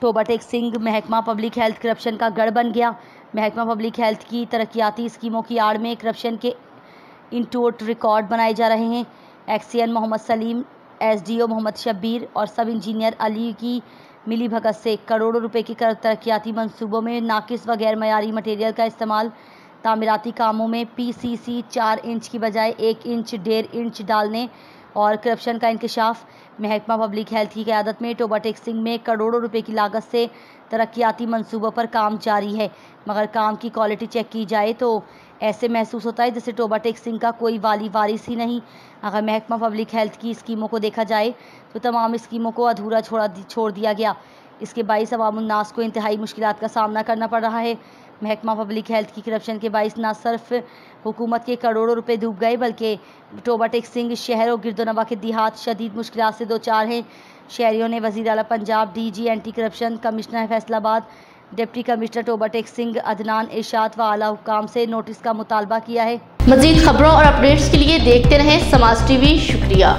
Toba Tek Singh महकमा public health corruption का गढ़ बन गया। महकमा पब्लिक हेल्थ की तरक्याती स्कीमों की आड़ में करप्शन के इंटोट रिकॉर्ड बनाए जा रहे हैं। एक्सीएन मोहम्मद सलीम, एसडीओ मोहम्मद शब्बीर और सब इंजीनियर अली की मिलीभगत से करोड़ों रुपए की तरक्याती मंसूबों में नाकिस व गैर मयारी मटेरियल का इस्तेमाल, तामीराती कामों में पीसीसी 4 इंच की बजाय 1 इंच 1.5 इंच डालने और करप्शन का इंकशाफ। महकमा पब्लिक हेल्थ की क़यादत में टोबा टेक सिंह में करोड़ों रुपए की लागत से तरक्याती मंसूबों पर काम जारी है, मगर काम की क्वालिटी चेक की जाए तो ऐसे महसूस होता है जैसे टोबा टेक सिंह का कोई वाली वारिस ही नहीं। अगर महकमा पब्लिक हेल्थ की स्कीमों को देखा जाए तो तमाम स्कीमों को अधूरा छोड़ दिया गया। इसके बाइस अवामुन्नास को इंतहाई मुश्किलात का सामना करना पड़ रहा है। महकमा पब्लिक हेल्थ की करप्शन के बाइस न सिर्फ हुकूमत के करोड़ों रुपए डूब गए, बल्कि टोबा टेक सिंह शहर और गिरदोनवा के देहात शदीद मुश्किलात से दो चार हैं। शहरियों ने वज़ीर आला Punjab, DG anti corruption, commissioner Faisalabad, deputy commissioner Toba Tek Singh, Adnan Irshad व आला हुक्काम से नोटिस का मुतालबा किया है। मज़ीद खबरों और अपडेट्स के लिए देखते रहें समाज टीवी। शुक्रिया।